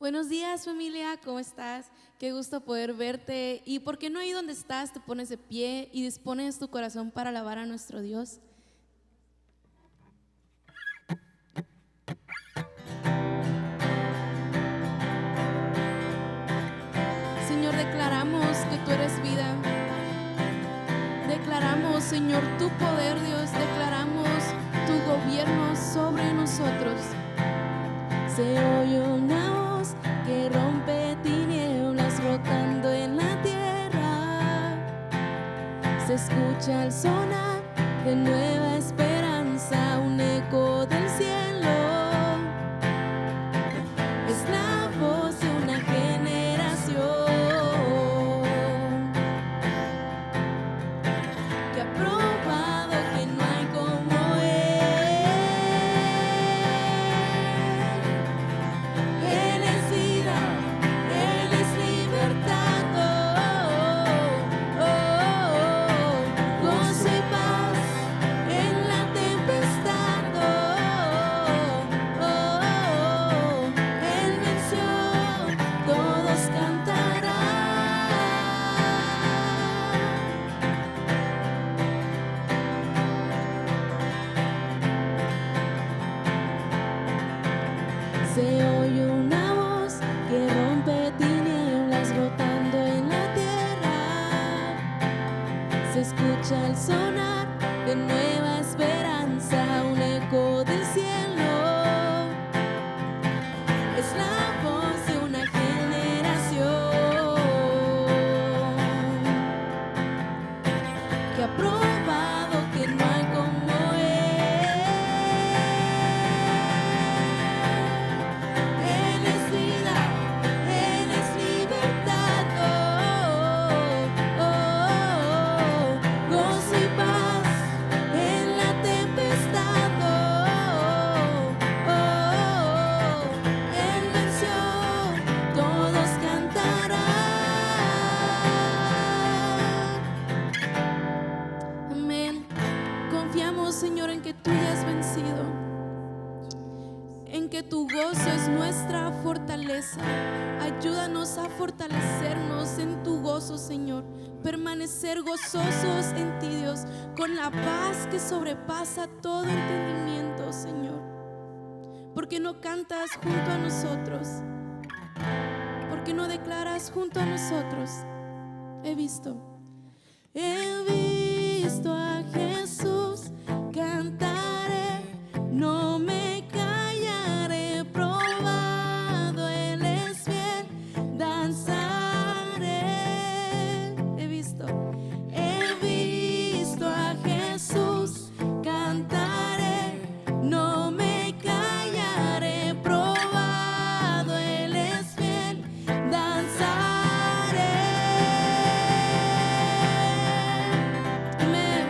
Buenos días, familia, ¿cómo estás? Qué gusto poder verte. ¿Y por qué no ahí donde estás te pones de pie y dispones tu corazón para alabar a nuestro Dios? Señor, declaramos que tú eres vida. Declaramos, Señor, tu poder, Dios. Declaramos tu gobierno sobre nosotros. Se oye una voz que rompe tinieblas rotando en la tierra. Se escucha el sonar de nueva esperanza, un eco del cielo. Es la voz de una generación que ha probado que no hay como Él. Él es vida, Él es libertad, gozo y paz en la tempestad, Él venció, todos cantarán. Se oye una voz que rompe tinieblas rotando en la tierra. Se escucha el sonar de nueva esperanza, un eco del cielo. Es la voz de una generación que ha probado que no hay como Él. Él es vida, Él es libertad, gozo y paz en la tempestad, Él venció, todos cantarán. Amén. Confiamos, Señor, en que tú ya has vencido, en que tu gozo es nuestra fortaleza. Ayúdanos a fortalecernos en tu gozo, Señor. Permanecer gozosos en ti, Dios, con la paz que sobrepasa todo entendimiento, Señor. Porque no cantas junto a nosotros, porque no declaras junto a nosotros. He visto a Jesús, cantaré, no me callaré, probado Él es fiel, danzaré. He visto a Jesús, cantaré, no me callaré, probado Él es fiel, danzaré. Amén.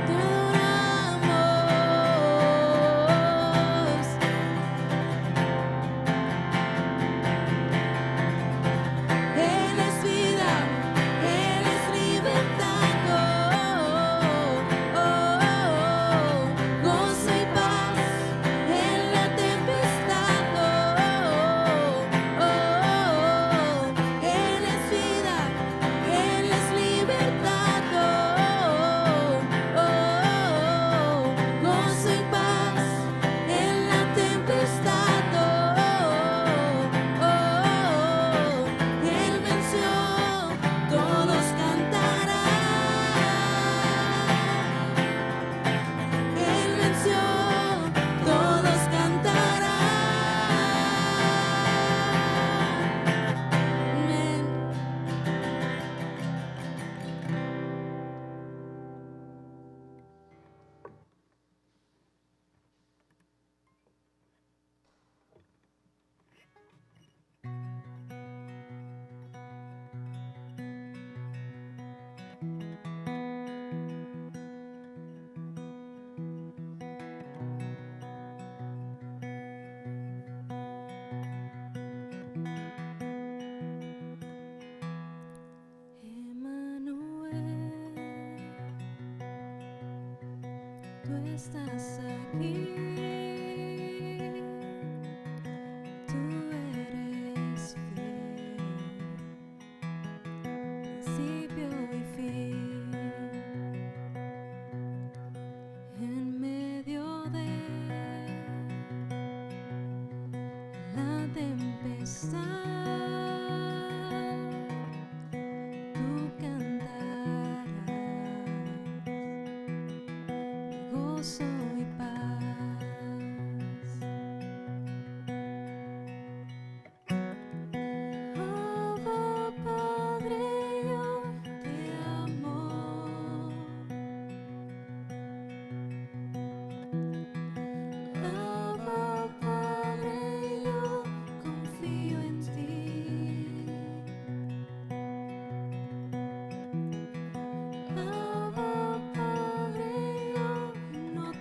Te adoramos. Él es vida, Él es libertad, gozo y paz en la tempestad, Él es vida, Él es libertad, gozo y paz en la tempestad, Él venció, todos cantarán. Él venció, todos cantarán. Amén. Emmanuel, tú estás aquí. gozo y paz. Abba, Padre, yo te amo. Abba, Padre, yo confío en ti. Abba, Padre, yo no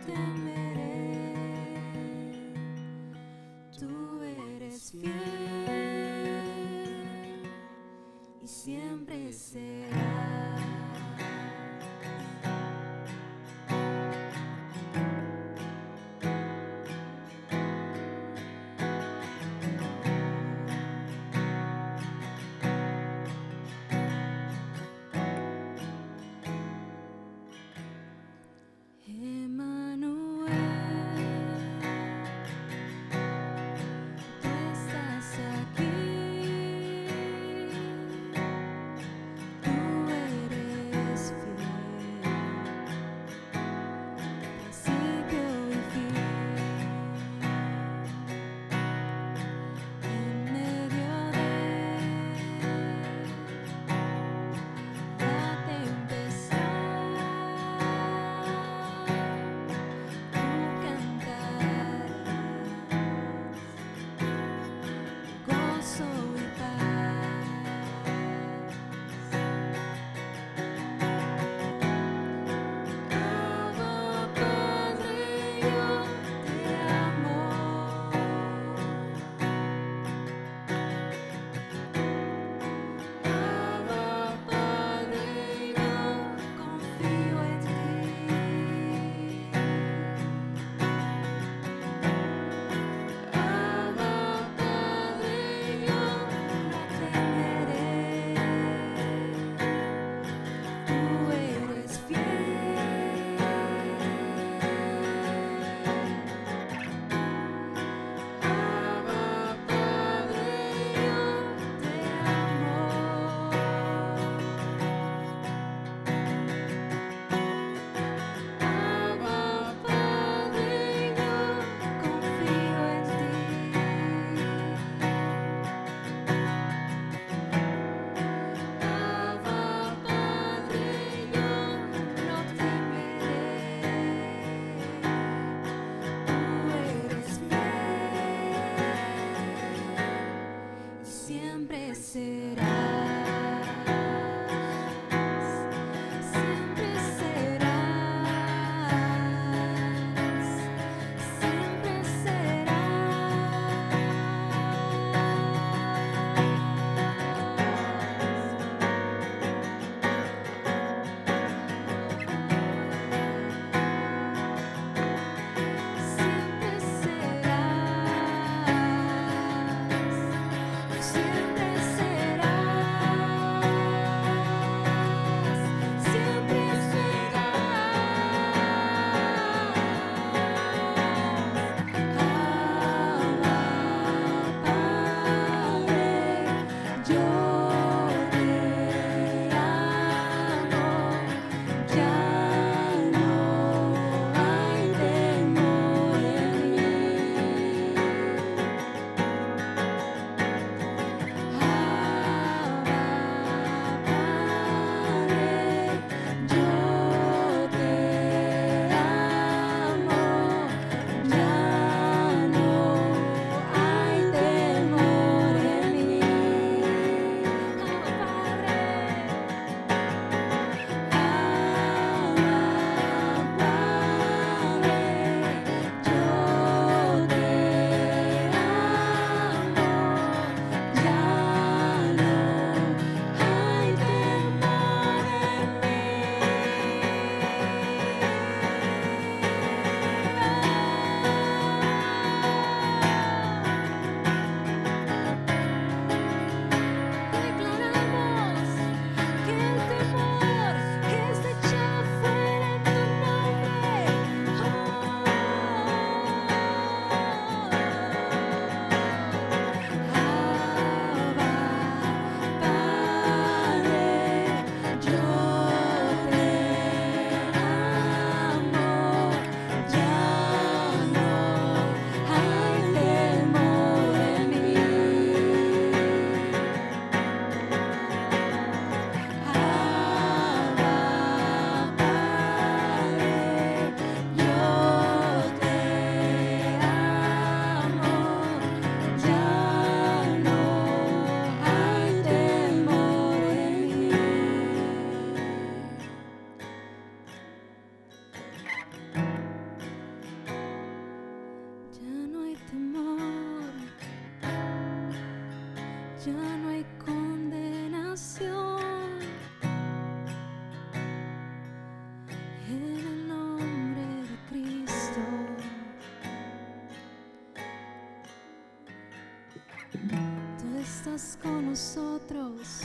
Tú estás con nosotros,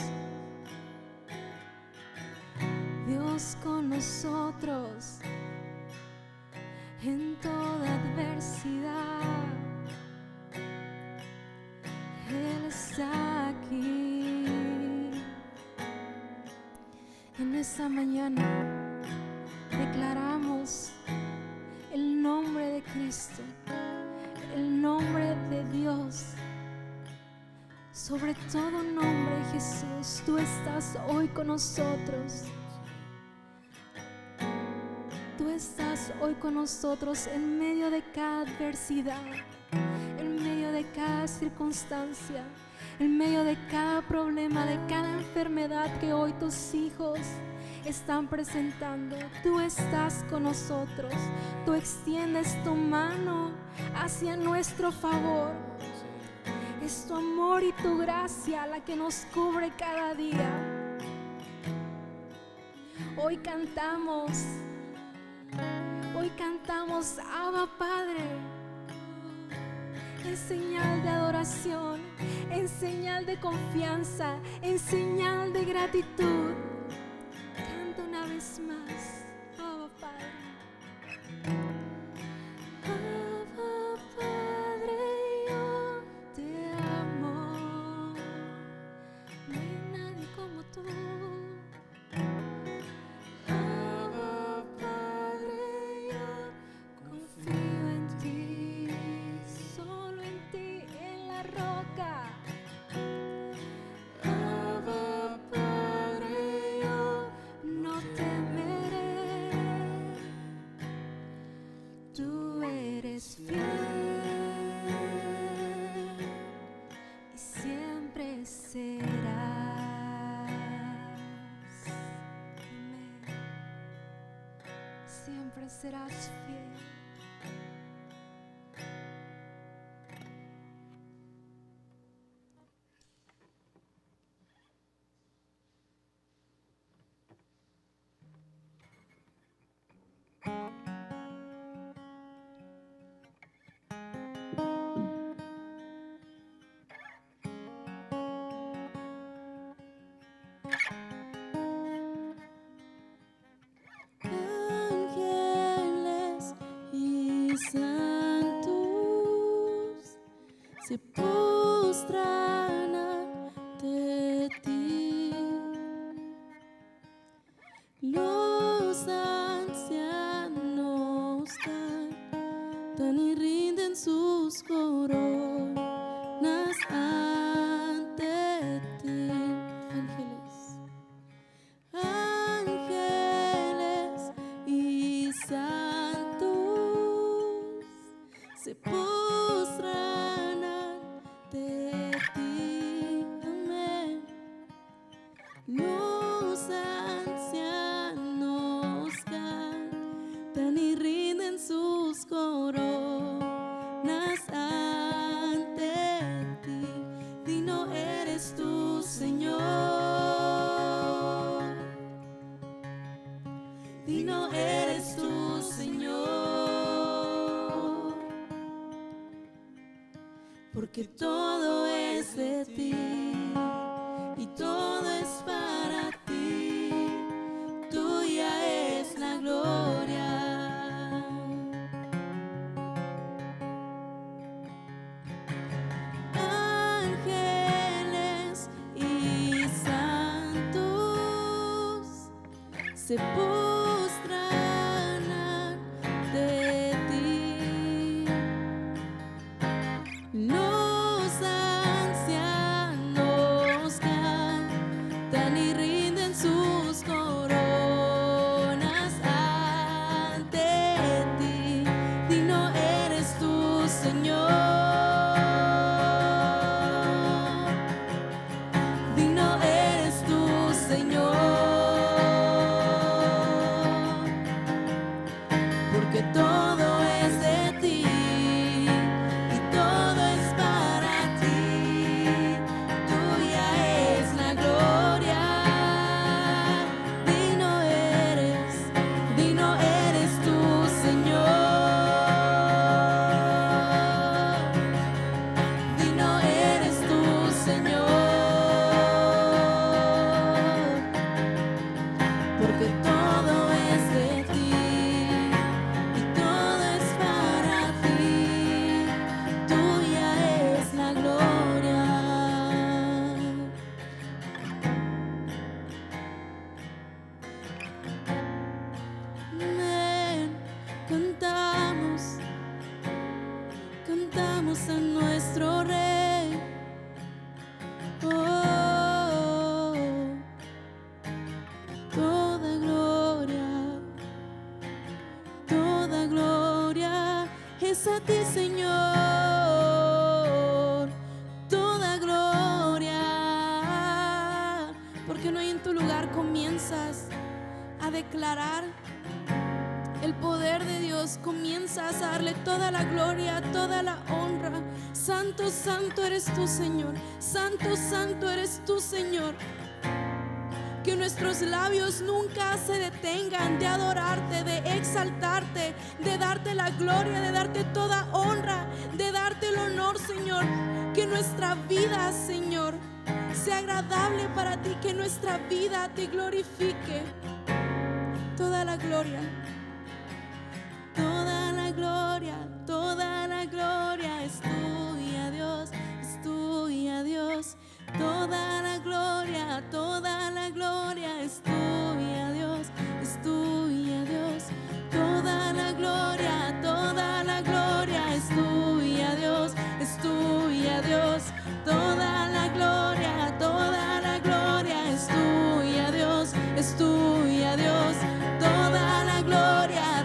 Dios con nosotros en toda adversidad. Él está aquí. En esta mañana declaramos el nombre de Cristo, el nombre de Dios. Sobre todo nombre, Jesús, tú estás hoy con nosotros. Tú estás hoy con nosotros en medio de cada adversidad, en medio de cada circunstancia, en medio de cada problema, de cada enfermedad que hoy tus hijos están presentando. Tú estás con nosotros. Tú extiendes tu mano hacia nuestro favor. Es tu amor y tu gracia la que nos cubre cada día. Hoy cantamos, Abba Padre, en señal de adoración, en señal de confianza, en señal de gratitud. Canta una vez más, Abba Padre. Abba Padre, yo te amo. No hay nadie como tú. Abba Padre, yo confío en ti, solo en ti, en la roca. Abba Padre, yo no temeré. Tú eres fiel y siempre serás. Amén. Siempre serás fiel. Ángeles y santos se postran ante ti. Los ancianos cantan y rinden sus coronas ante ti. Ángeles y santos se postran ante ti. Amén. Los ancianos cantan y rinden sus coronas ante ti. Digno eres tú, Señor. Digno eres tú, Señor, porque todo es de ti y todo es para ti. Tuya es la gloria. Ángeles y santos se postran ante ti. Los ancianos cantan y rinden sus coronas ante ti. Digno eres tú, Señor. Digno eres tú, Señor. es a ti, Señor, toda gloria. Porque no hay en tu lugar comienzas a declarar el poder de Dios, comienzas a darle toda la gloria, toda la honra. Santo, santo eres tú, Señor. Santo, santo eres tú, Señor. Que nuestros labios nunca se detengan de adorarte, de exaltarte, de darte la gloria, de darte toda honra, de darte el honor, Señor. Que nuestra vida, Señor, sea agradable para ti, que nuestra vida te glorifique. Toda la gloria, toda la gloria, toda la gloria es tuya, Dios, es tuya, Dios. Toda la gloria es tuya, Dios, es tuya, Dios. Toda la gloria es tuya, Dios, es tuya, Dios. Toda la gloria es tuya, Dios, es tuya, Dios. Toda la gloria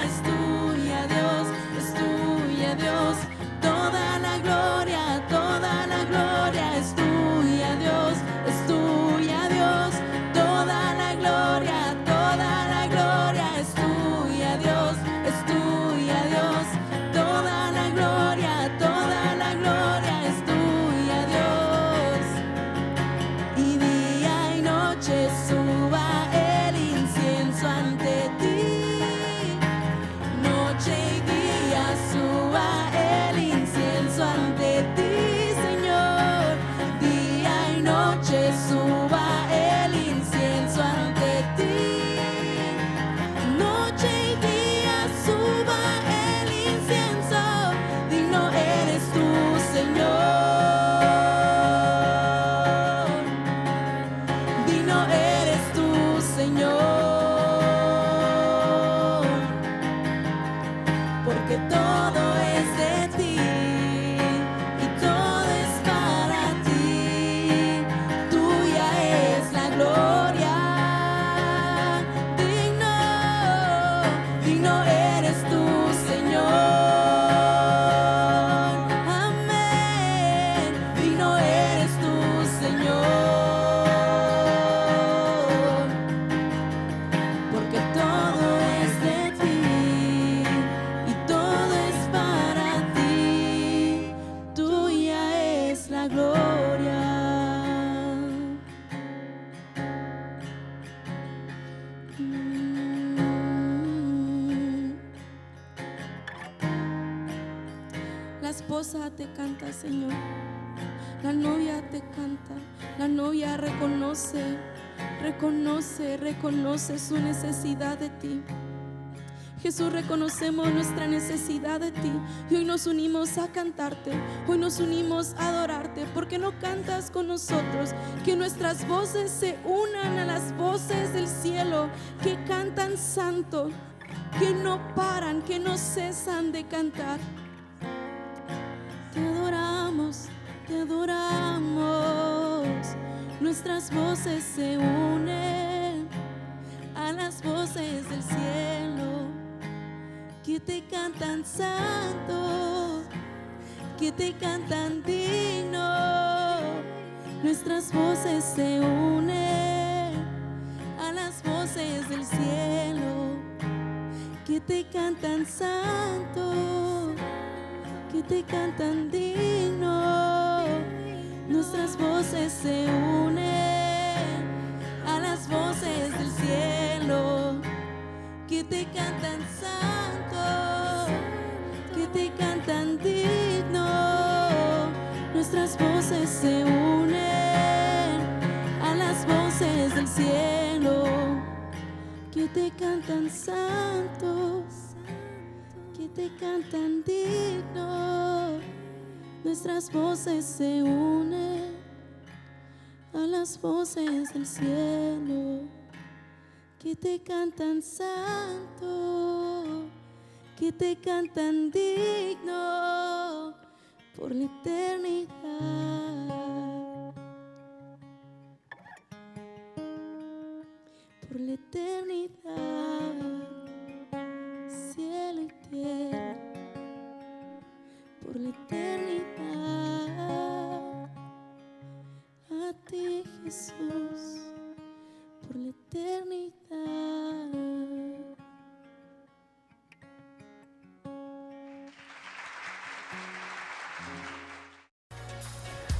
es tuya, Dios, es tuya, Dios. Toda la gloria es tuya, Dios, es tuya, Dios. Toda la gloria es tuya, Dios, es tuya, Dios. Toda la gloria es tuya, Dios. Y día y noche suba el incienso ante ti. Noche y día suba el incienso ante ti, Señor. Día y noche suba el incienso ante ti. Noche y día suba el incienso. Digno eres tú, Señor. Digno eres tú, Señor. Porque todo es de ti y todo es para ti. Tuya es la gloria. Digno, digno eres tú, Señor. Amén. Digno eres tú, Señor. Porque todo es de ti y todo es para ti. Tuya es la gloria. La esposa te canta, Señor. La novia te canta. La novia reconoce su necesidad de ti. Jesús, reconocemos nuestra necesidad de ti y hoy nos unimos a cantarte, hoy nos unimos a adorarte, porque no cantas con nosotros. Que nuestras voces se unan a las voces del cielo que cantan santo, que no paran, que no cesan de cantar. Te adoramos, te adoramos. Nuestras voces se unen a las voces del cielo que te cantan santo, que te cantan digno. Nuestras voces se unen a las voces del cielo que te cantan santo, que te cantan digno. Nuestras voces se unen a las voces del cielo que te cantan santo, que te cantan digno. Nuestras voces se unen a las voces del cielo que te cantan santo, que te cantan digno. Nuestras voces se unen a las voces del cielo que te cantan santo, que te cantan digno por la eternidad. Por la eternidad, cielo y tierra. por la eternidad. A ti, Jesús, por la eternidad.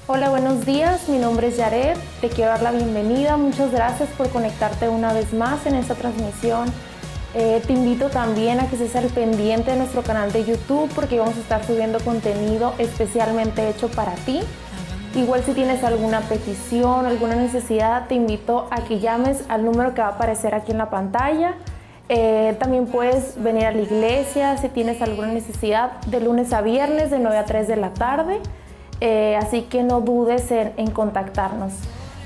Hola, buenos días, mi nombre es Yaret, te quiero dar la bienvenida, muchas gracias por conectarte una vez más en esta transmisión. Te invito también a que estés al pendiente de nuestro canal de YouTube porque vamos a estar subiendo contenido especialmente hecho para ti. Igual si tienes alguna petición, alguna necesidad, te invito a que llames al número que va a aparecer aquí en la pantalla. También puedes venir a la iglesia si tienes alguna necesidad de lunes a viernes de 9 a 3 de la tarde. Así que no dudes en contactarnos.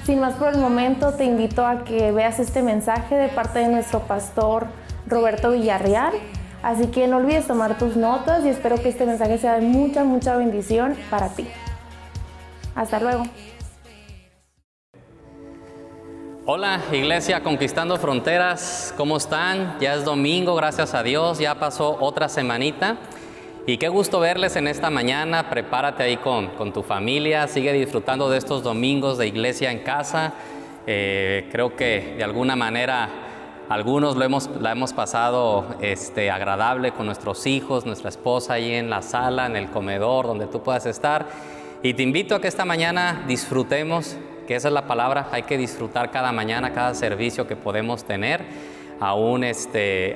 Sin más por el momento, te invito a que veas este mensaje de parte de nuestro pastor Roberto Villarreal. Así que no olvides tomar tus notas y espero que este mensaje sea de mucha bendición para ti. Hasta luego. Hola, Iglesia Conquistando Fronteras, ¿cómo están? Ya es domingo, gracias a Dios, ya pasó otra semanita. Y qué gusto verles en esta mañana. Prepárate ahí con tu familia, sigue disfrutando de estos domingos de iglesia en casa. Creo que de alguna manera algunos la hemos pasado agradable con nuestros hijos, nuestra esposa ahí en la sala, en el comedor, donde tú puedas estar. Y te invito a que esta mañana disfrutemos, que esa es la palabra, hay que disfrutar cada mañana, cada servicio que podemos tener. Aún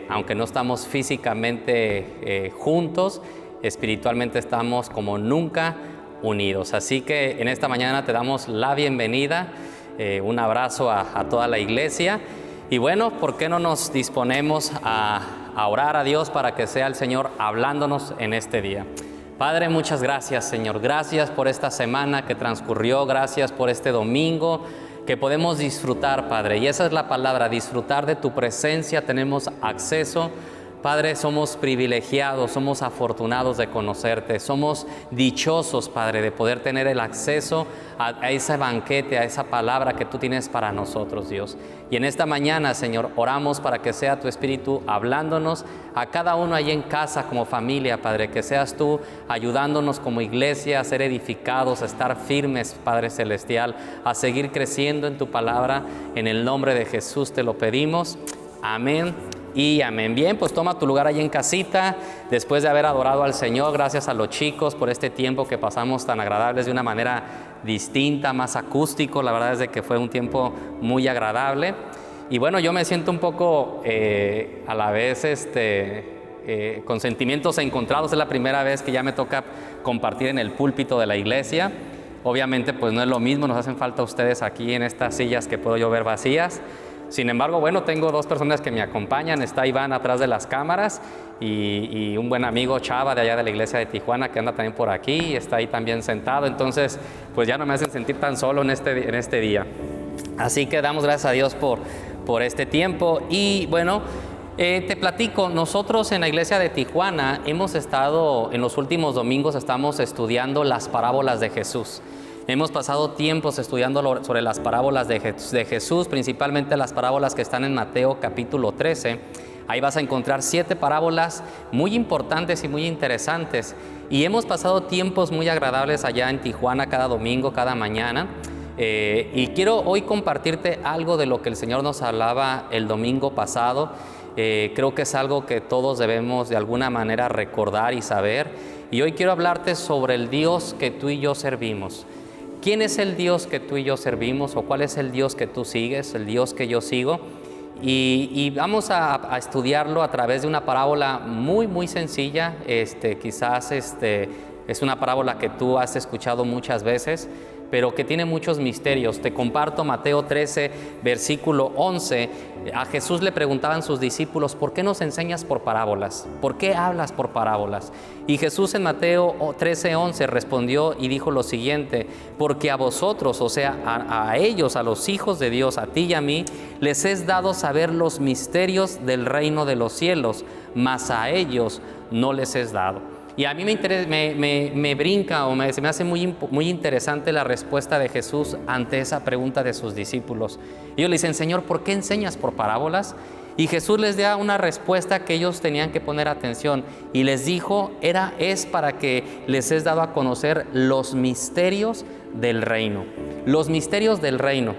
aunque no estamos físicamente juntos, espiritualmente estamos como nunca unidos. Así que en esta mañana te damos la bienvenida, un abrazo a toda la iglesia. Y bueno, ¿por qué no nos disponemos a orar a Dios para que sea el Señor hablándonos en este día? Padre, muchas gracias, Señor. Gracias por esta semana que transcurrió, gracias por este domingo que podemos disfrutar, Padre. Y esa es la palabra, disfrutar de tu presencia. Tenemos acceso, Padre, somos privilegiados, somos afortunados de conocerte, somos dichosos, Padre, de poder tener el acceso a ese banquete, a esa palabra que tú tienes para nosotros, Dios. Y en esta mañana, Señor, oramos para que sea tu Espíritu hablándonos a cada uno ahí en casa como familia, Padre, que seas tú ayudándonos como iglesia a ser edificados, a estar firmes, Padre Celestial, a seguir creciendo en tu palabra. En el nombre de Jesús te lo pedimos. Amén. Y amén. Bien, pues toma tu lugar ahí en casita, después de haber adorado al Señor. Gracias a los chicos por este tiempo que pasamos tan agradables de una manera distinta, más acústico. La verdad es de que fue un tiempo muy agradable. Y bueno, yo me siento un poco a la vez con sentimientos encontrados. Es la primera vez que ya me toca compartir en el púlpito de la iglesia. Obviamente pues no es lo mismo, nos hacen falta ustedes aquí en estas sillas que puedo yo ver vacías. Sin embargo, bueno, tengo dos personas que me acompañan. Está Iván atrás de las cámaras y un buen amigo, Chava, de allá de la iglesia de Tijuana, que anda también por aquí y está ahí también sentado. Entonces, pues ya no me hacen sentir tan solo en este día. Así que damos gracias a Dios por este tiempo. Y bueno, te platico, nosotros en la iglesia de Tijuana hemos estado, en los últimos domingos estamos estudiando las parábolas de Jesús. Hemos pasado tiempos estudiando sobre las parábolas de Jesús, principalmente las parábolas que están en Mateo capítulo 13. Ahí vas a encontrar 7 parábolas muy importantes y muy interesantes. Y hemos pasado tiempos muy agradables allá en Tijuana cada domingo, cada mañana. Y quiero hoy compartirte algo de lo que el Señor nos hablaba el domingo pasado. Creo que es algo que todos debemos de alguna manera recordar y saber. Y hoy quiero hablarte sobre el Dios que tú y yo servimos. ¿Quién es el Dios que tú y yo servimos? ¿O cuál es el Dios que tú sigues? El Dios que yo sigo. Y vamos a estudiarlo a través de una parábola muy sencilla. Quizás es una parábola que tú has escuchado muchas veces, pero que tiene muchos misterios. Te comparto Mateo 13, versículo 11. A Jesús le preguntaban sus discípulos, ¿por qué nos enseñas por parábolas? ¿Por qué hablas por parábolas? Y Jesús en Mateo 13, 11 respondió y dijo lo siguiente, porque a vosotros, o sea, a ellos, a los hijos de Dios, a ti y a mí, les es dado saber los misterios del reino de los cielos, mas a ellos no les es dado. Y a mí me brinca o se me hace muy interesante la respuesta de Jesús ante esa pregunta de sus discípulos. Ellos le dicen, Señor, ¿por qué enseñas por parábolas? Y Jesús les da una respuesta que ellos tenían que poner atención y les dijo, es para que les es dado a conocer los misterios del reino. Los misterios del reino.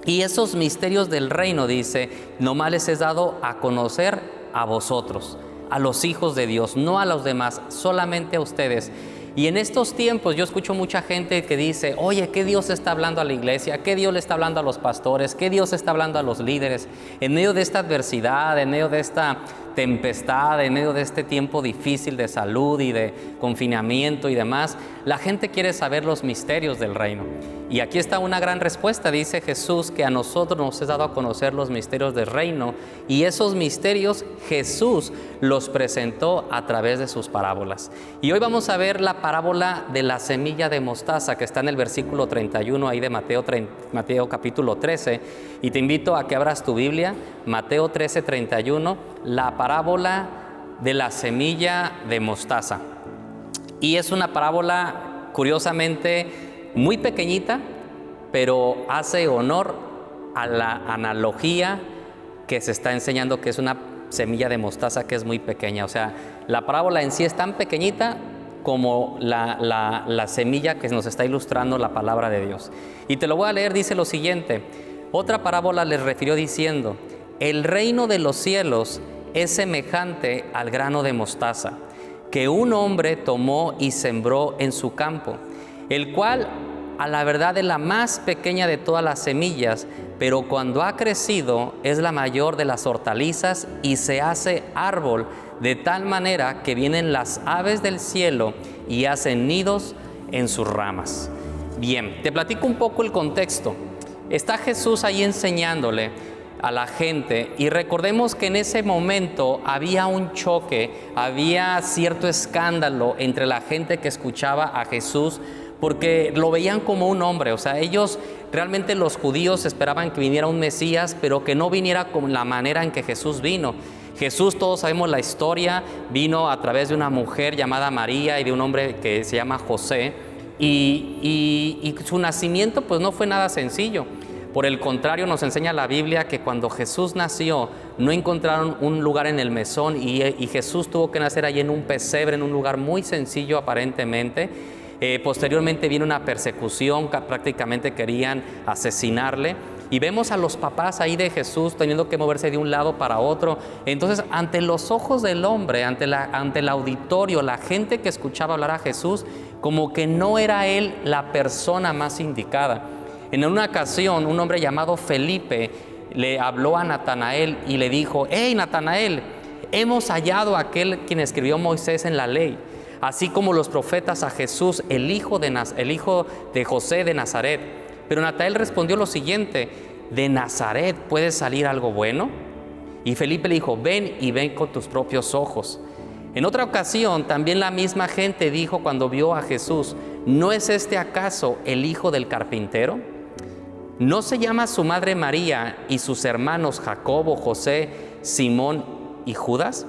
Y esos misterios del reino, dice, nomás les es dado a conocer a vosotros, a los hijos de Dios, no a los demás, solamente a ustedes. Y en estos tiempos yo escucho mucha gente que dice, oye, ¿qué Dios está hablando a la iglesia? ¿Qué Dios le está hablando a los pastores? ¿Qué Dios está hablando a los líderes? En medio de esta adversidad, en medio de esta tempestad, en medio de este tiempo difícil de salud y de confinamiento y demás, la gente quiere saber los misterios del reino. Y aquí está una gran respuesta, dice Jesús, que a nosotros nos es dado a conocer los misterios del reino, y esos misterios Jesús los presentó a través de sus parábolas. Y hoy vamos a ver la parábola de la semilla de mostaza, que está en el versículo 31 ahí de Mateo capítulo 13, y te invito a que abras tu Biblia, Mateo 13, 31, la parábola de la semilla de mostaza. Y es una parábola curiosamente muy pequeñita, pero hace honor a la analogía que se está enseñando, que es una semilla de mostaza que es muy pequeña. O sea, la parábola en sí es tan pequeñita como la semilla que nos está ilustrando la palabra de Dios. Y te lo voy a leer, dice lo siguiente. Otra parábola les refirió diciendo, el reino de los cielos es semejante al grano de mostaza, que un hombre tomó y sembró en su campo, el cual a la verdad es la más pequeña de todas las semillas, pero cuando ha crecido es la mayor de las hortalizas y se hace árbol, de tal manera que vienen las aves del cielo y hacen nidos en sus ramas. Bien, te platico un poco el contexto. Está Jesús ahí enseñándole a la gente, y recordemos que en ese momento había un choque, había cierto escándalo entre la gente que escuchaba a Jesús, porque lo veían como un hombre. O sea, ellos realmente, los judíos, esperaban que viniera un Mesías, pero que no viniera con la manera en que Jesús vino. Jesús, todos sabemos la historia, vino a través de una mujer llamada María y de un hombre que se llama José, y su nacimiento pues no fue nada sencillo. Por el contrario, nos enseña la Biblia que cuando Jesús nació, no encontraron un lugar en el mesón, y Jesús tuvo que nacer allí en un pesebre, en un lugar muy sencillo aparentemente. Posteriormente vino una persecución, prácticamente querían asesinarle, y vemos a los papás ahí de Jesús teniendo que moverse de un lado para otro. Entonces, ante los ojos del hombre, ante el auditorio, la gente que escuchaba hablar a Jesús, como que no era él la persona más indicada. En una ocasión, un hombre llamado Felipe le habló a Natanael y le dijo, hey Natanael, hemos hallado a aquel quien escribió Moisés en la ley, así como los profetas, a Jesús, el hijo de José de Nazaret. Pero Natanael respondió lo siguiente, ¿de Nazaret puede salir algo bueno? Y Felipe le dijo, ven y ven con tus propios ojos. En otra ocasión, también la misma gente dijo cuando vio a Jesús, ¿no es este acaso el hijo del carpintero? ¿No se llama su madre María y sus hermanos Jacobo, José, Simón y Judas?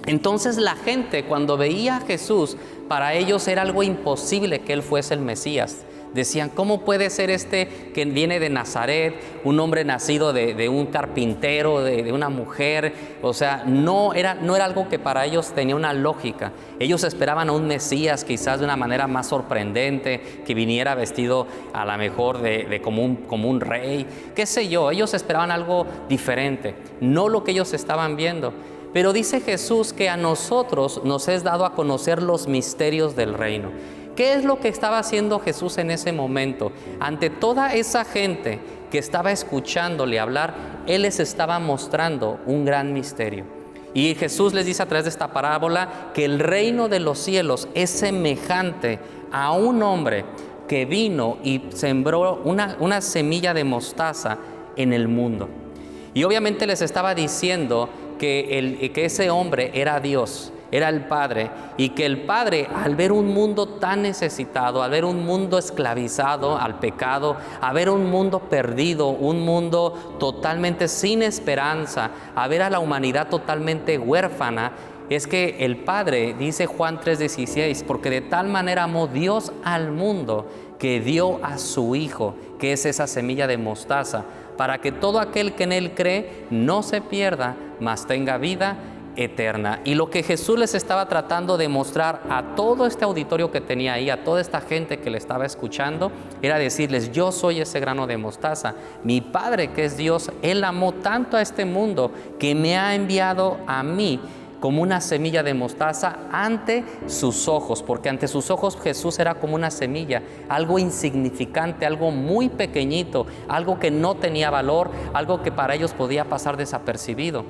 Entonces la gente, cuando veía a Jesús, para ellos era algo imposible que él fuese el Mesías. Decían, ¿cómo puede ser este que viene de Nazaret, un hombre nacido de un carpintero, de una mujer? O sea, no era algo que para ellos tenía una lógica. Ellos esperaban a un Mesías quizás de una manera más sorprendente, que viniera vestido a lo mejor como un rey, qué sé yo. Ellos esperaban algo diferente, no lo que ellos estaban viendo. Pero dice Jesús que a nosotros nos es dado a conocer los misterios del reino. ¿Qué es lo que estaba haciendo Jesús en ese momento? Ante toda esa gente que estaba escuchándole hablar, Él les estaba mostrando un gran misterio. Y Jesús les dice a través de esta parábola que el reino de los cielos es semejante a un hombre que vino y sembró una semilla de mostaza en el mundo. Y obviamente les estaba diciendo que ese hombre era Dios, era el Padre, y que el Padre, al ver un mundo tan necesitado, al ver un mundo esclavizado al pecado, a ver un mundo perdido, un mundo totalmente sin esperanza, a ver a la humanidad totalmente huérfana, es que el Padre, dice Juan 3:16, porque de tal manera amó Dios al mundo que dio a su Hijo, que es esa semilla de mostaza, para que todo aquel que en Él cree no se pierda, mas tenga vida eterna. Y lo que Jesús les estaba tratando de mostrar a todo este auditorio que tenía ahí, a toda esta gente que le estaba escuchando, era decirles: yo soy ese grano de mostaza. Mi Padre, que es Dios, Él amó tanto a este mundo que me ha enviado a mí como una semilla de mostaza ante sus ojos, porque ante sus ojos Jesús era como una semilla, algo insignificante, algo muy pequeñito, algo que no tenía valor, algo que para ellos podía pasar desapercibido.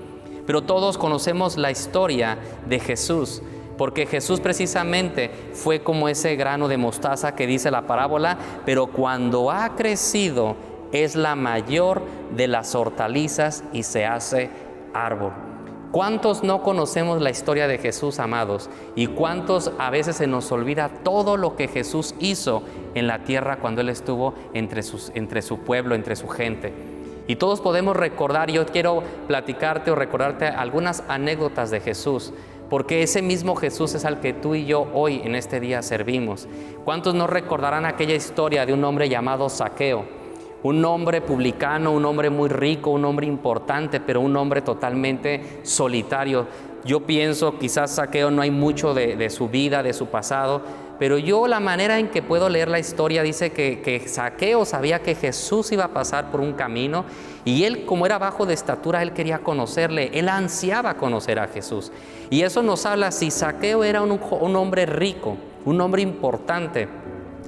Pero todos conocemos la historia de Jesús, porque Jesús precisamente fue como ese grano de mostaza que dice la parábola, pero cuando ha crecido es la mayor de las hortalizas y se hace árbol. ¿Cuántos no conocemos la historia de Jesús, amados? ¿Y cuántos a veces se nos olvida todo lo que Jesús hizo en la tierra cuando Él estuvo entre su pueblo, entre su gente? Y todos podemos recordar, yo quiero platicarte o recordarte algunas anécdotas de Jesús, porque ese mismo Jesús es al que tú y yo hoy en este día servimos. ¿Cuántos no recordarán aquella historia de un hombre llamado Zaqueo? Un hombre publicano, un hombre muy rico, un hombre importante, pero un hombre totalmente solitario. Yo pienso, quizás Zaqueo no hay mucho de su vida, de su pasado, pero yo la manera en que puedo leer la historia dice que Zaqueo sabía que Jesús iba a pasar por un camino y él, como era bajo de estatura, él quería conocerle, él ansiaba conocer a Jesús. Y eso nos habla, si Zaqueo era un hombre rico, un hombre importante,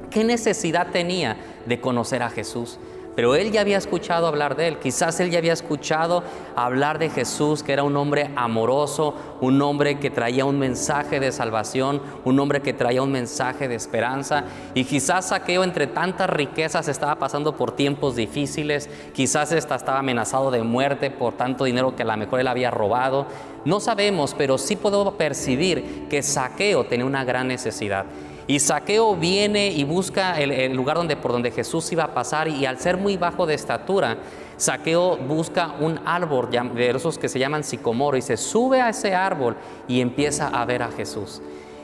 ¿qué necesidad tenía de conocer a Jesús? Pero él ya había escuchado hablar de él, quizás él ya había escuchado hablar de Jesús, que era un hombre amoroso, un hombre que traía un mensaje de salvación, un hombre que traía un mensaje de esperanza. Y quizás Zaqueo, entre tantas riquezas, estaba pasando por tiempos difíciles, quizás estaba amenazado de muerte por tanto dinero que a lo mejor él había robado. No sabemos, pero sí puedo percibir que Zaqueo tenía una gran necesidad. Y Zaqueo viene y busca el lugar por donde Jesús iba a pasar, y al ser muy bajo de estatura, Zaqueo busca un árbol de esos que se llaman sicomoro y se sube a ese árbol y empieza a ver a Jesús.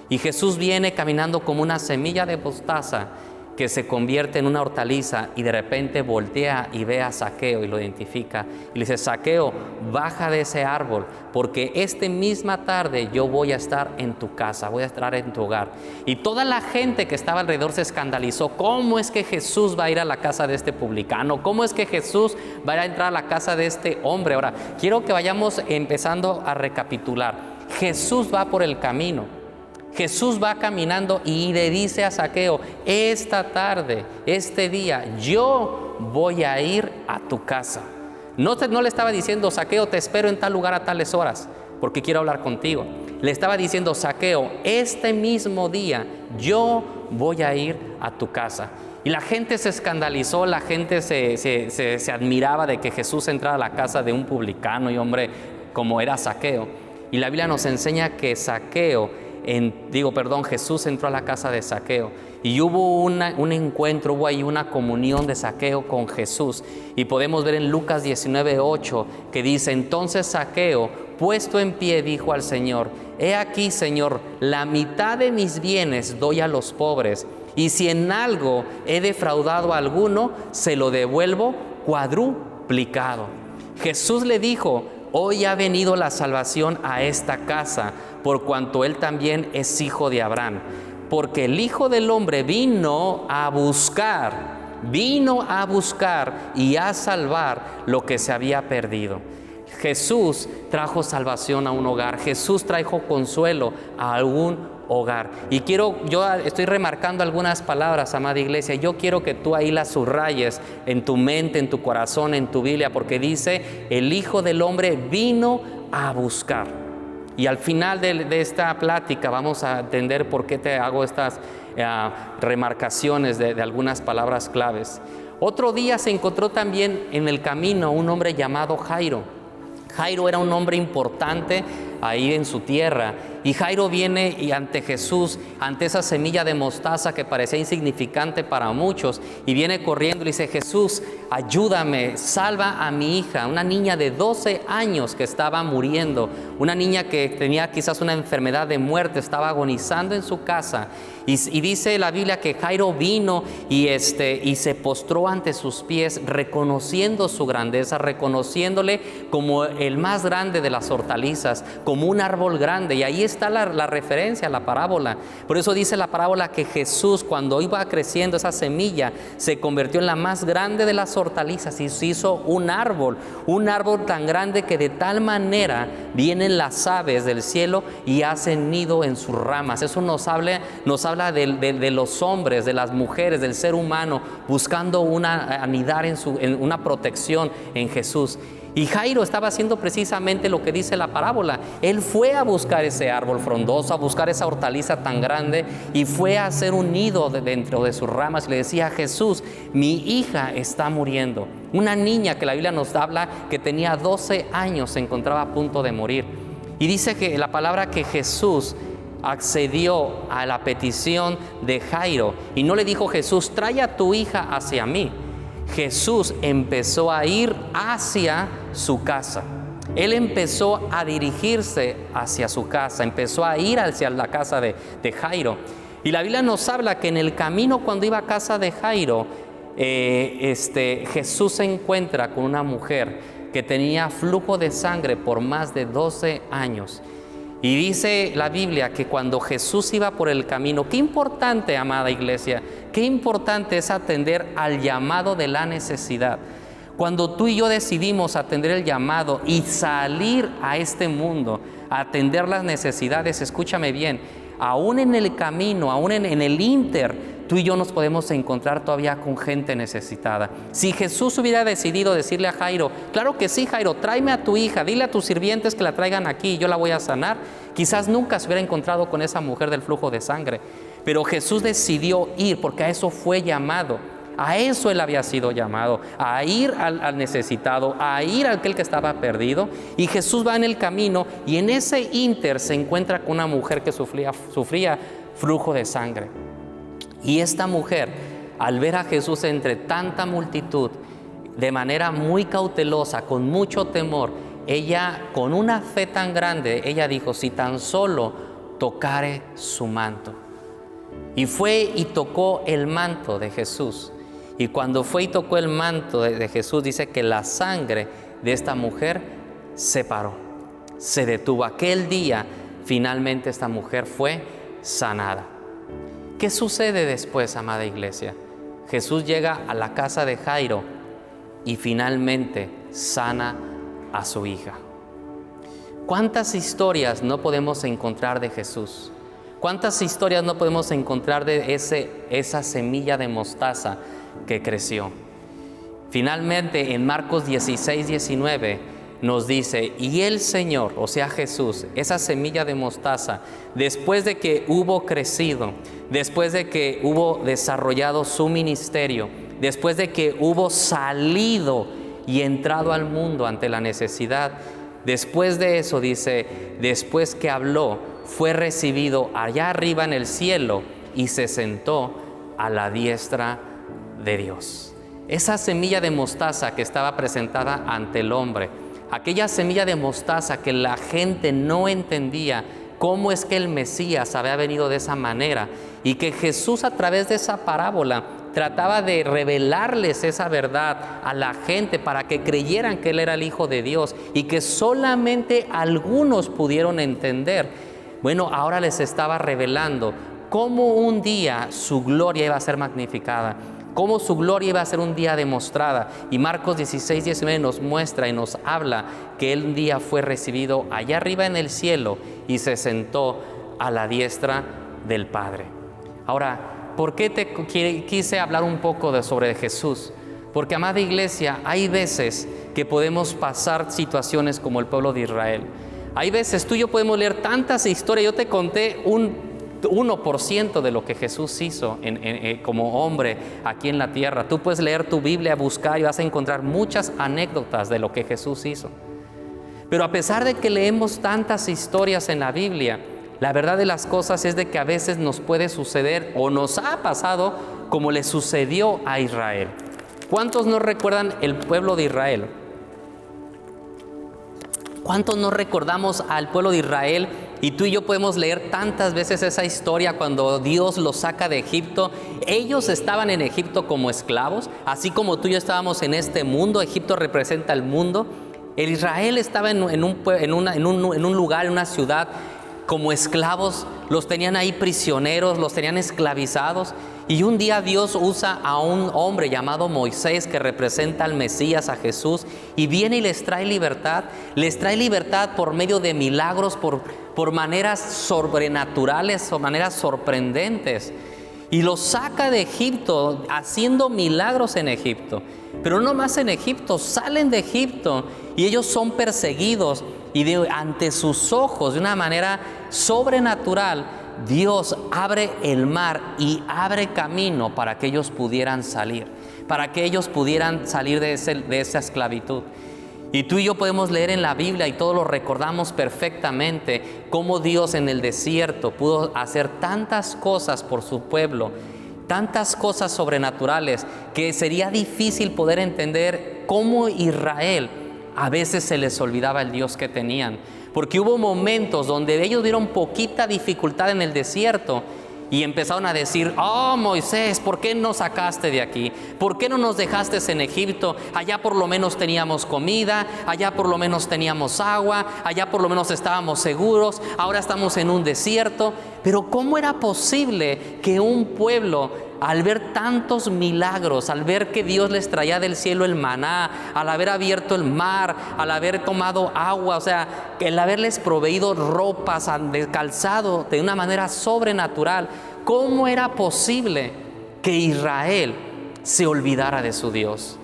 Y Jesús viene caminando como una semilla de mostaza que se convierte en una hortaliza, y de repente voltea y ve a Zaqueo y lo identifica y le dice: Zaqueo, baja de ese árbol, porque esta misma tarde yo voy a estar en tu casa, voy a estar en tu hogar. Y toda la gente que estaba alrededor se escandalizó. ¿Cómo es que Jesús va a ir a la casa de este publicano? ¿Cómo es que Jesús va a entrar a la casa de este hombre? Ahora, quiero que vayamos empezando a recapitular. Jesús va por el camino. Jesús va caminando y le dice a Zaqueo: esta tarde, este día, yo voy a ir a tu casa. No le estaba diciendo: Zaqueo, te espero en tal lugar a tales horas, porque quiero hablar contigo. Le estaba diciendo: Zaqueo, este mismo día, yo voy a ir a tu casa. Y la gente se escandalizó, la gente se admiraba de que Jesús entrara a la casa de un publicano y hombre como era Zaqueo. Y la Biblia nos enseña que Jesús entró a la casa de Zaqueo y hubo un encuentro, hubo ahí una comunión de Zaqueo con Jesús. Y podemos ver en Lucas 19:8 que dice: entonces Zaqueo, puesto en pie, dijo al Señor: he aquí, Señor, la mitad de mis bienes doy a los pobres, y si en algo he defraudado a alguno, se lo devuelvo cuadruplicado. Jesús le dijo: hoy ha venido la salvación a esta casa, por cuanto él también es hijo de Abraham. Porque el Hijo del Hombre vino a buscar y a salvar lo que se había perdido. Jesús trajo salvación a un hogar. Jesús trajo consuelo a algún hogar. Y yo estoy remarcando algunas palabras, amada iglesia. Yo quiero que tú ahí las subrayes en tu mente, en tu corazón, en tu Biblia, porque dice: el Hijo del Hombre vino a buscar. Y al final de esta plática vamos a entender por qué te hago estas remarcaciones de algunas palabras claves. Otro día se encontró también en el camino un hombre llamado Jairo. Jairo era un hombre importante ahí en su tierra, Y Jairo viene y ante Jesús, ante esa semilla de mostaza que parecía insignificante para muchos, y viene corriendo y le dice: Jesús, ayúdame, salva a mi hija, una niña de 12 años que estaba muriendo, una niña que tenía quizás una enfermedad de muerte, estaba agonizando en su casa. Y dice la Biblia que Jairo vino y se postró ante sus pies, reconociendo su grandeza, reconociéndole como el más grande de las hortalizas, como un árbol grande. Y ahí está la referencia a la parábola. Por eso dice la parábola que Jesús, cuando iba creciendo esa semilla, se convirtió en la más grande de las hortalizas y se hizo un árbol tan grande que de tal manera vienen las aves del cielo y hacen nido en sus ramas. Eso nos habla de los hombres, de las mujeres, del ser humano, buscando anidar en una protección en Jesús. Y Jairo estaba haciendo precisamente lo que dice la parábola. Él fue a buscar ese árbol frondoso, a buscar esa hortaliza tan grande, y fue a hacer un nido dentro de sus ramas. Y le decía: Jesús, mi hija está muriendo. Una niña que la Biblia nos habla que tenía 12 años, se encontraba a punto de morir. Y dice que la palabra que Jesús accedió a la petición de Jairo, y no le dijo: Jesús, trae a tu hija hacia mí. Jesús empezó a ir hacia su casa. Él empezó a dirigirse hacia su casa, empezó a ir hacia la casa de Jairo. Y la Biblia nos habla que en el camino, cuando iba a casa de Jairo, Jesús se encuentra con una mujer que tenía flujo de sangre por más de 12 años. Y dice la Biblia que cuando Jesús iba por el camino, qué importante, amada iglesia, qué importante es atender al llamado de la necesidad. Cuando tú y yo decidimos atender el llamado y salir a este mundo, a atender las necesidades, escúchame bien, aún en el camino, aún en el ínter, tú y yo nos podemos encontrar todavía con gente necesitada. Si Jesús hubiera decidido decirle a Jairo: claro que sí, Jairo, tráeme a tu hija, dile a tus sirvientes que la traigan aquí y yo la voy a sanar, quizás nunca se hubiera encontrado con esa mujer del flujo de sangre. Pero Jesús decidió ir, porque a eso fue llamado. A eso él había sido llamado, a ir al necesitado, a ir a aquel que estaba perdido. Y Jesús va en el camino, y en ese ínter se encuentra con una mujer que sufría flujo de sangre. Y esta mujer, al ver a Jesús entre tanta multitud, de manera muy cautelosa, con mucho temor, ella, con una fe tan grande, ella dijo: si tan solo tocare su manto. Y fue y tocó el manto de Jesús. Y cuando fue y tocó el manto de Jesús, dice que la sangre de esta mujer se paró, se detuvo. Aquel día, finalmente, esta mujer fue sanada. ¿Qué sucede después, amada iglesia? Jesús llega a la casa de Jairo y finalmente sana a su hija. ¿Cuántas historias no podemos encontrar de Jesús? ¿Cuántas historias no podemos encontrar de esa semilla de mostaza que creció? Finalmente, en Marcos 16:19 nos dice: y el Señor, o sea Jesús, esa semilla de mostaza, después de que hubo crecido, después de que hubo desarrollado su ministerio, después de que hubo salido y entrado al mundo ante la necesidad, después de eso, dice, después que habló, fue recibido allá arriba en el cielo y se sentó a la diestra de Dios. Esa semilla de mostaza que estaba presentada ante el hombre, aquella semilla de mostaza que la gente no entendía cómo es que el Mesías había venido de esa manera, y que Jesús, a través de esa parábola, trataba de revelarles esa verdad a la gente para que creyeran que Él era el Hijo de Dios, y que solamente algunos pudieron entender. Bueno, ahora les estaba revelando cómo un día su gloria iba a ser magnificada, cómo su gloria iba a ser un día demostrada. Y Marcos 16:19 nos muestra y nos habla que Él un día fue recibido allá arriba en el cielo y se sentó a la diestra del Padre. Ahora, ¿por qué te quise hablar un poco sobre Jesús? Porque, amada iglesia, hay veces que podemos pasar situaciones como el pueblo de Israel. Hay veces tú y yo podemos leer tantas historias. Yo te conté un 1% de lo que Jesús hizo como hombre aquí en la tierra. Tú puedes leer tu Biblia, buscar, y vas a encontrar muchas anécdotas de lo que Jesús hizo. Pero a pesar de que leemos tantas historias en la Biblia, La verdad de las cosas es de que a veces nos puede suceder o nos ha pasado como le sucedió a Israel. ¿Cuántos no recuerdan el pueblo de Israel? ¿Cuántos no recordamos al pueblo de Israel? Y tú y yo podemos leer tantas veces esa historia cuando Dios los saca de Egipto. Ellos estaban en Egipto como esclavos, así como tú y yo estábamos en este mundo. Egipto representa el mundo. El Israel estaba en un lugar, en una ciudad, como esclavos. Los tenían ahí prisioneros, los tenían esclavizados. Y un día Dios usa a un hombre llamado Moisés, que representa al Mesías, a Jesús, y viene y les trae libertad. Les trae libertad por medio de milagros, por maneras sobrenaturales o maneras sorprendentes. Y los saca de Egipto haciendo milagros en Egipto. Pero no más en Egipto, salen de Egipto y ellos son perseguidos. Y ante sus ojos, de una manera sobrenatural, Dios abre el mar y abre camino para que ellos pudieran salir, para que ellos pudieran salir de esa esclavitud. Y tú y yo podemos leer en la Biblia y todos lo recordamos perfectamente, cómo Dios en el desierto pudo hacer tantas cosas por su pueblo, tantas cosas sobrenaturales, que sería difícil poder entender cómo Israel a veces se les olvidaba el Dios que tenían. Porque hubo momentos donde ellos dieron poquita dificultad en el desierto y empezaron a decir: oh, Moisés, ¿por qué nos sacaste de aquí? ¿Por qué no nos dejaste en Egipto? Allá por lo menos teníamos comida, allá por lo menos teníamos agua, allá por lo menos estábamos seguros, ahora estamos en un desierto. Pero ¿cómo era posible que un pueblo, al ver tantos milagros, al ver que Dios les traía del cielo el maná, al haber abierto el mar, al haber tomado agua, o sea, el haberles proveído ropas, de calzado de una manera sobrenatural, cómo era posible que Israel se olvidara de su Dios?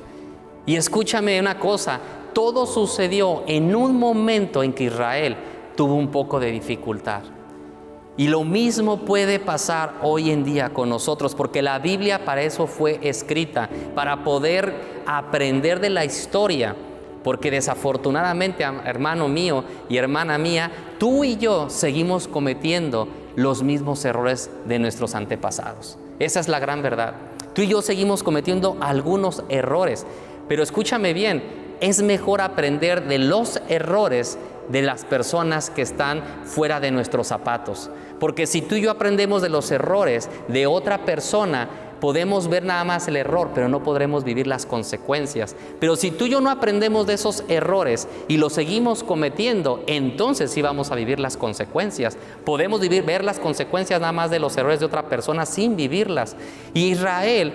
Y escúchame una cosa, todo sucedió en un momento en que Israel tuvo un poco de dificultad. Y lo mismo puede pasar hoy en día con nosotros, porque la Biblia para eso fue escrita, para poder aprender de la historia. Porque desafortunadamente, hermano mío y hermana mía, tú y yo seguimos cometiendo los mismos errores de nuestros antepasados. Esa es la gran verdad. Tú y yo seguimos cometiendo algunos errores, pero escúchame bien, es mejor aprender de los errores de las personas que están fuera de nuestros zapatos. Porque si tú y yo aprendemos de los errores de otra persona, podemos ver nada más el error, pero no podremos vivir las consecuencias. Pero si tú y yo no aprendemos de esos errores y los seguimos cometiendo, entonces sí vamos a vivir las consecuencias. Podemos ver las consecuencias nada más de los errores de otra persona sin vivirlas. Y Israel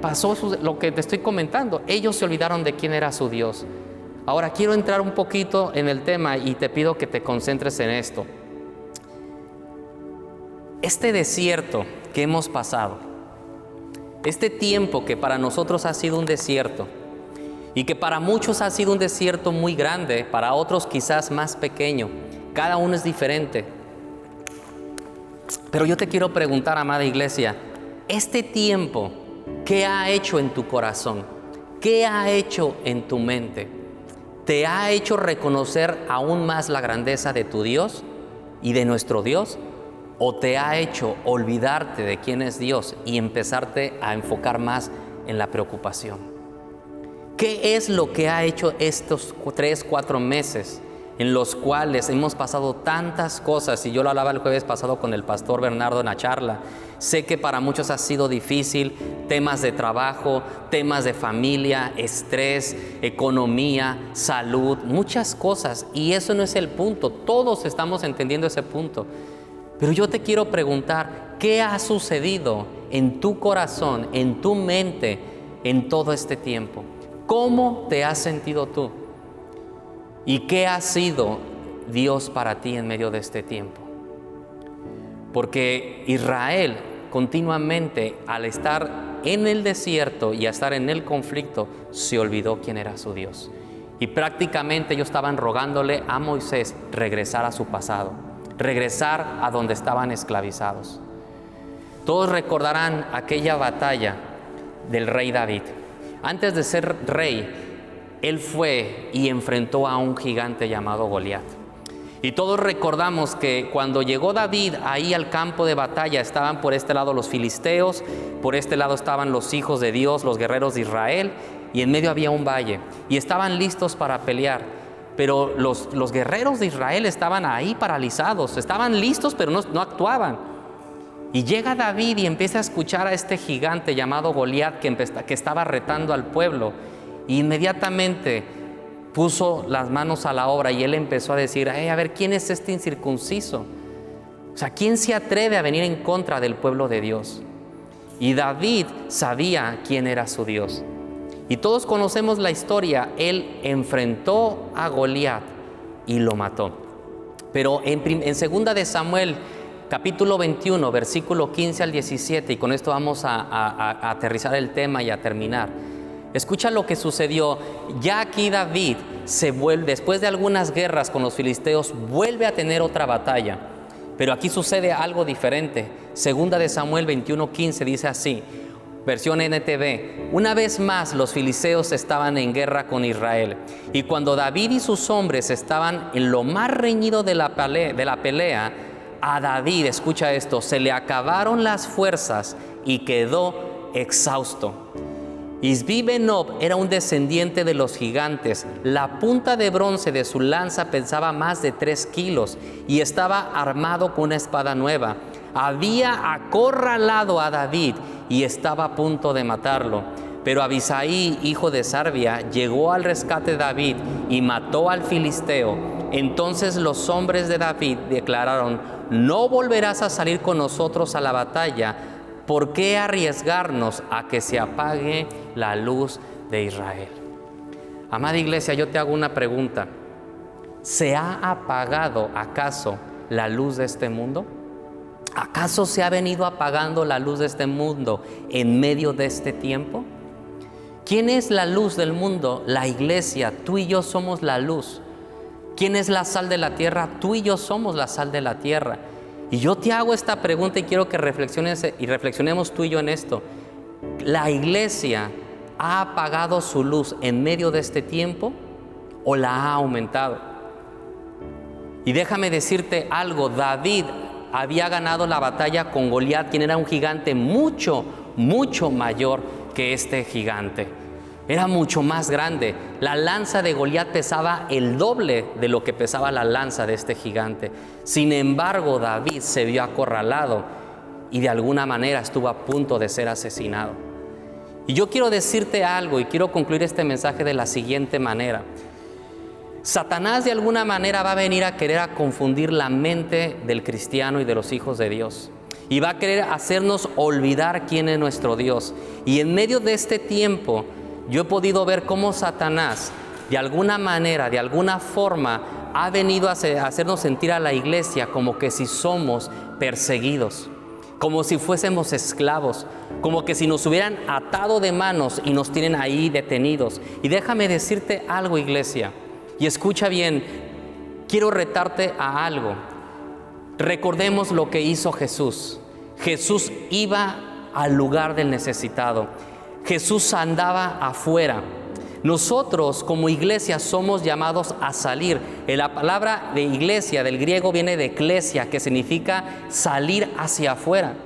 pasó lo que te estoy comentando. Ellos se olvidaron de quién era su Dios. Ahora quiero entrar un poquito en el tema y te pido que te concentres en esto. Este desierto que hemos pasado, este tiempo que para nosotros ha sido un desierto y que para muchos ha sido un desierto muy grande, para otros quizás más pequeño, cada uno es diferente. Pero yo te quiero preguntar, amada iglesia, este tiempo, ¿qué ha hecho en tu corazón? ¿Qué ha hecho en tu mente? ¿Te ha hecho reconocer aún más la grandeza de tu Dios y de nuestro Dios? ¿O te ha hecho olvidarte de quién es Dios y empezarte a enfocar más en la preocupación? ¿Qué es lo que ha hecho estos 3-4 meses en los cuales hemos pasado tantas cosas? Y yo lo hablaba el jueves pasado con el pastor Bernardo en la charla. Sé que para muchos ha sido difícil, temas de trabajo, temas de familia, estrés, economía, salud, muchas cosas. Y eso no es el punto, todos estamos entendiendo ese punto. Pero yo te quiero preguntar, ¿qué ha sucedido en tu corazón, en tu mente, en todo este tiempo? ¿Cómo te has sentido tú? ¿Y qué ha sido Dios para ti en medio de este tiempo? Porque Israel continuamente, al estar en el desierto y a estar en el conflicto, se olvidó quién era su Dios. Y prácticamente ellos estaban rogándole a Moisés regresar a su pasado, regresar a donde estaban esclavizados. Todos recordarán aquella batalla del rey David. Antes de ser rey, él fue y enfrentó a un gigante llamado Goliat. Y todos recordamos que cuando llegó David ahí al campo de batalla, estaban por este lado los filisteos, por este lado estaban los hijos de Dios, los guerreros de Israel, y en medio había un valle, y estaban listos para pelear. Pero los guerreros de Israel estaban ahí paralizados, estaban listos pero no actuaban. Y llega David y empieza a escuchar a este gigante llamado Goliat que estaba retando al pueblo, y inmediatamente puso las manos a la obra y él empezó a decir, a ver, ¿quién es este incircunciso? O sea, ¿quién se atreve a venir en contra del pueblo de Dios? Y David sabía quién era su Dios. Y todos conocemos la historia. Él enfrentó a Goliat y lo mató. Pero en 2 de Samuel, capítulo 21, versículo 15 al 17, y con esto vamos a aterrizar el tema y a terminar. Escucha lo que sucedió. Ya aquí David se vuelve, después de algunas guerras con los filisteos, vuelve a tener otra batalla. Pero aquí sucede algo diferente. 2 de Samuel 21:15 dice así, versión NTV: una vez más los filisteos estaban en guerra con Israel. Y cuando David y sus hombres estaban en lo más reñido de la pelea, a David, escucha esto, se le acabaron las fuerzas y quedó exhausto. Isbi-Benob era un descendiente de los gigantes. La punta de bronce de su lanza pesaba más de 3 kilos y estaba armado con una espada nueva. Había acorralado a David y estaba a punto de matarlo. Pero Abisai, hijo de Sarbia, llegó al rescate de David y mató al filisteo. Entonces los hombres de David declararon: no volverás a salir con nosotros a la batalla. ¿Por qué arriesgarnos a que se apague la luz de Israel? Amada iglesia, yo te hago una pregunta. ¿Se ha apagado acaso la luz de este mundo? ¿Acaso se ha venido apagando la luz de este mundo en medio de este tiempo? ¿Quién es la luz del mundo? La iglesia. Tú y yo somos la luz. ¿Quién es la sal de la tierra? Tú y yo somos la sal de la tierra. Y yo te hago esta pregunta y quiero que reflexionemos tú y yo en esto. ¿La iglesia ha apagado su luz en medio de este tiempo o la ha aumentado? Y déjame decirte algo. David había ganado la batalla con Goliat, quien era un gigante mucho, mucho mayor que este gigante. Era mucho más grande. La lanza de Goliat pesaba el doble de lo que pesaba la lanza de este gigante. Sin embargo, David se vio acorralado y de alguna manera estuvo a punto de ser asesinado. Y yo quiero decirte algo y quiero concluir este mensaje de la siguiente manera. Satanás de alguna manera va a venir a querer confundir la mente del cristiano y de los hijos de Dios. Y va a querer hacernos olvidar quién es nuestro Dios. Y en medio de este tiempo, yo he podido ver cómo Satanás, de alguna manera, de alguna forma, ha venido a hacernos sentir a la iglesia como que si somos perseguidos, como si fuésemos esclavos, como que si nos hubieran atado de manos y nos tienen ahí detenidos. Y déjame decirte algo, iglesia, y escucha bien, quiero retarte a algo. Recordemos lo que hizo Jesús. Jesús iba al lugar del necesitado. Jesús andaba afuera. Nosotros como iglesia somos llamados a salir. La palabra de iglesia del griego viene de eklesia, que significa salir hacia afuera.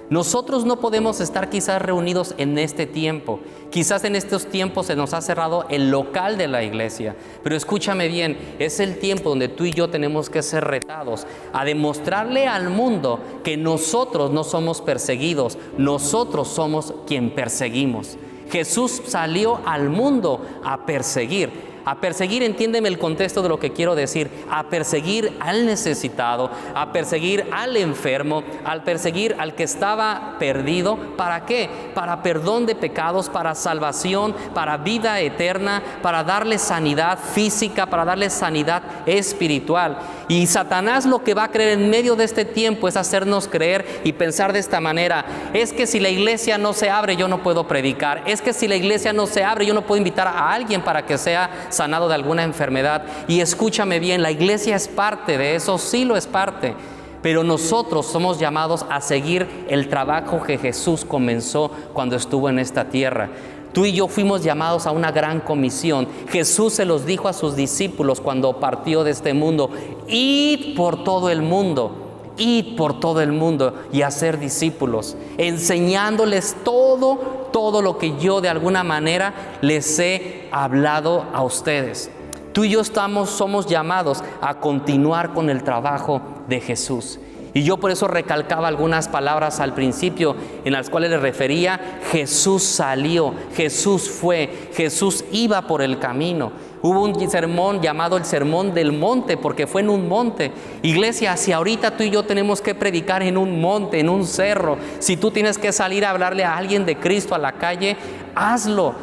Nosotros no podemos estar quizás reunidos en este tiempo. Quizás en estos tiempos se nos ha cerrado el local de la iglesia. Pero escúchame bien, es el tiempo donde tú y yo tenemos que ser retados a demostrarle al mundo que nosotros no somos perseguidos, nosotros somos quien perseguimos. Jesús salió al mundo a perseguir. A perseguir, entiéndeme el contexto de lo que quiero decir, a perseguir al necesitado, a perseguir al enfermo, al perseguir al que estaba perdido. ¿Para qué? Para perdón de pecados, para salvación, para vida eterna, para darle sanidad física, para darle sanidad espiritual. Y Satanás lo que va a creer en medio de este tiempo es hacernos creer y pensar de esta manera: es que si la iglesia no se abre, yo no puedo predicar. Es que si la iglesia no se abre, yo no puedo invitar a alguien para que sea sanado de alguna enfermedad. Y escúchame bien, la iglesia es parte de eso, sí lo es parte, pero nosotros somos llamados a seguir el trabajo que Jesús comenzó cuando estuvo en esta tierra. Tú y yo fuimos llamados a una gran comisión. Jesús se los dijo a sus discípulos cuando partió de este mundo: id por todo el mundo. Id por todo el mundo y hacer discípulos, enseñándoles todo lo que yo de alguna manera les he hablado a ustedes. Tú y yo somos llamados a continuar con el trabajo de Jesús. Y yo por eso recalcaba algunas palabras al principio en las cuales le refería: Jesús salió, Jesús fue, Jesús iba por el camino. Hubo un sermón llamado el Sermón del Monte, porque fue en un monte. Iglesia, si ahorita tú y yo tenemos que predicar en un monte, en un cerro, si tú tienes que salir a hablarle a alguien de Cristo a la calle, hazlo,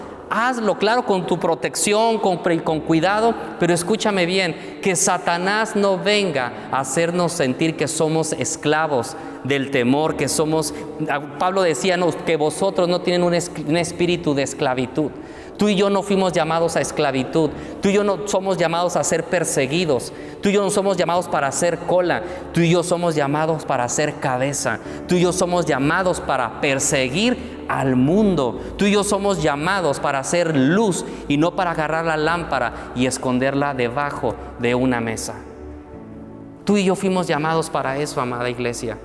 claro, con tu protección, con cuidado, pero escúchame bien, que Satanás no venga a hacernos sentir que somos esclavos del temor, que somos, Pablo decía, no, que vosotros no tienen un espíritu de esclavitud. Tú y yo no fuimos llamados a esclavitud. Tú y yo no somos llamados a ser perseguidos. Tú y yo no somos llamados para hacer cola. Tú y yo somos llamados para hacer cabeza. Tú y yo somos llamados para perseguir al mundo. Tú y yo somos llamados para hacer luz y no para agarrar la lámpara y esconderla debajo de una mesa. Tú y yo fuimos llamados para eso, amada iglesia.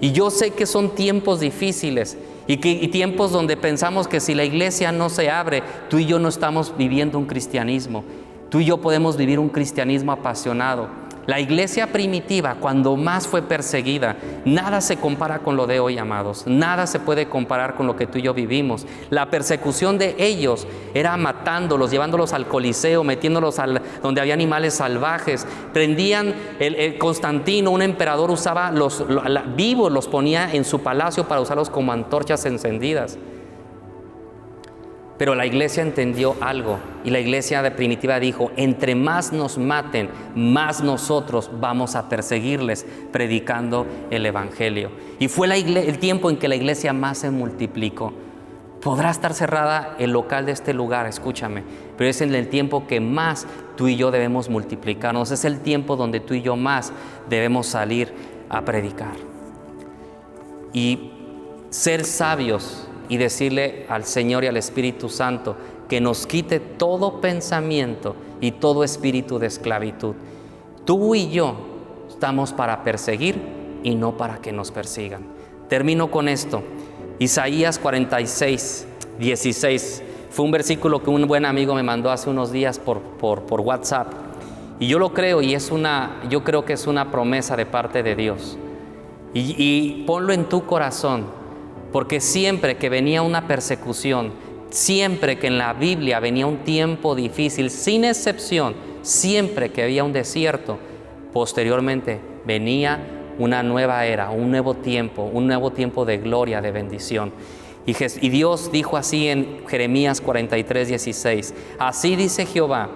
Y yo sé que son tiempos difíciles y tiempos donde pensamos que si la iglesia no se abre, tú y yo no estamos viviendo un cristianismo. Tú y yo podemos vivir un cristianismo apasionado. La iglesia primitiva, cuando más fue perseguida, nada se compara con lo de hoy, amados. Nada se puede comparar con lo que tú y yo vivimos. La persecución de ellos era matándolos, llevándolos al Coliseo, metiéndolos donde había animales salvajes. Prendían, Constantino, un emperador, usaba vivos, los ponía en su palacio para usarlos como antorchas encendidas. Pero la iglesia entendió algo, y la iglesia primitiva dijo: entre más nos maten, más nosotros vamos a perseguirles predicando el evangelio. Y fue el tiempo en que la iglesia más se multiplicó. Podrá estar cerrada el local de este lugar, escúchame, pero es en el tiempo que más tú y yo debemos multiplicarnos. Es el tiempo donde tú y yo más debemos salir a predicar y ser sabios, y decirle al Señor y al Espíritu Santo que nos quite todo pensamiento y todo espíritu de esclavitud. Tú y yo estamos para perseguir y no para que nos persigan. Termino con esto. Isaías 46, 16. Fue un versículo que un buen amigo me mandó hace unos días por WhatsApp. Y yo lo creo, y yo creo que es una promesa de parte de Dios. Y ponlo en tu corazón. Porque siempre que venía una persecución, siempre que en la Biblia venía un tiempo difícil, sin excepción, siempre que había un desierto, posteriormente venía una nueva era, un nuevo tiempo de gloria, de bendición. Y Dios dijo así en Jeremías 43, 16: así dice Jehová,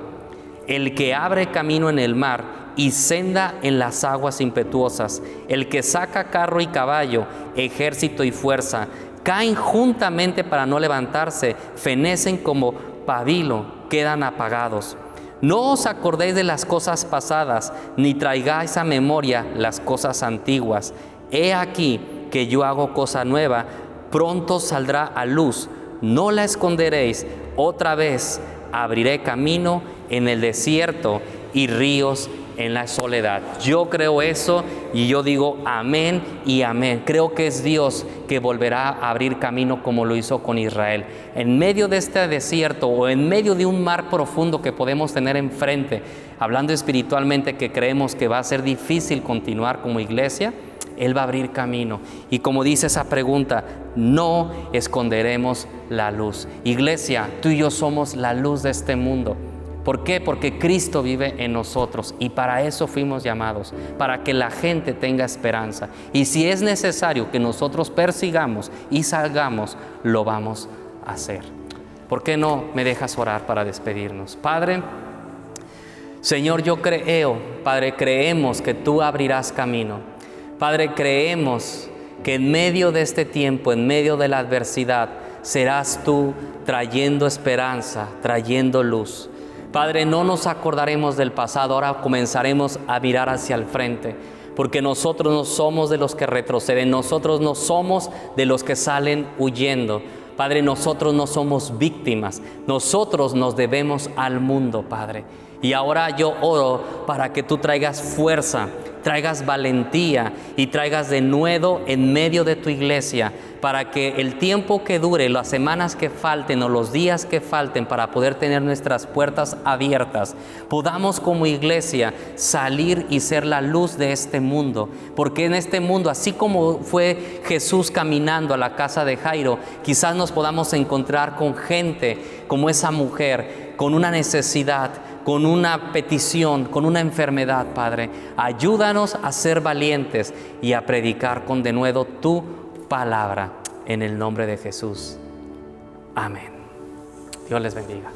el que abre camino en el mar y senda en las aguas impetuosas, el que saca carro y caballo, ejército y fuerza, caen juntamente para no levantarse, fenecen como pabilo, quedan apagados. No os acordéis de las cosas pasadas, ni traigáis a memoria las cosas antiguas. He aquí que yo hago cosa nueva, pronto saldrá a luz, no la esconderéis. Otra vez abriré camino en el desierto y ríos en la soledad. Yo creo eso y yo digo amén y amén. Creo que es Dios que volverá a abrir camino como lo hizo con Israel. En medio de este desierto o en medio de un mar profundo que podemos tener enfrente, hablando espiritualmente, que creemos que va a ser difícil continuar como iglesia, Él va a abrir camino. Y como dice esa pregunta, no esconderemos la luz. Iglesia, tú y yo somos la luz de este mundo. ¿Por qué? Porque Cristo vive en nosotros y para eso fuimos llamados, para que la gente tenga esperanza. Y si es necesario que nosotros persigamos y salgamos, lo vamos a hacer. ¿Por qué no me dejas orar para despedirnos? Padre, Señor, yo creo, Padre, creemos que tú abrirás camino. Padre, creemos que en medio de este tiempo, en medio de la adversidad, serás tú trayendo esperanza, trayendo luz. Padre, no nos acordaremos del pasado, ahora comenzaremos a mirar hacia el frente, porque nosotros no somos de los que retroceden, nosotros no somos de los que salen huyendo. Padre, nosotros no somos víctimas, nosotros nos debemos al mundo, Padre. Y ahora yo oro para que tú traigas fuerza, traigas valentía y traigas denuedo en medio de tu iglesia, para que el tiempo que dure, las semanas que falten o los días que falten para poder tener nuestras puertas abiertas, podamos como iglesia salir y ser la luz de este mundo. Porque en este mundo, así como fue Jesús caminando a la casa de Jairo, quizás nos podamos encontrar con gente como esa mujer, con una necesidad, con una petición, con una enfermedad, Padre. Ayúdanos a ser valientes y a predicar con denuedo tu palabra, en el nombre de Jesús. Amén. Dios les bendiga.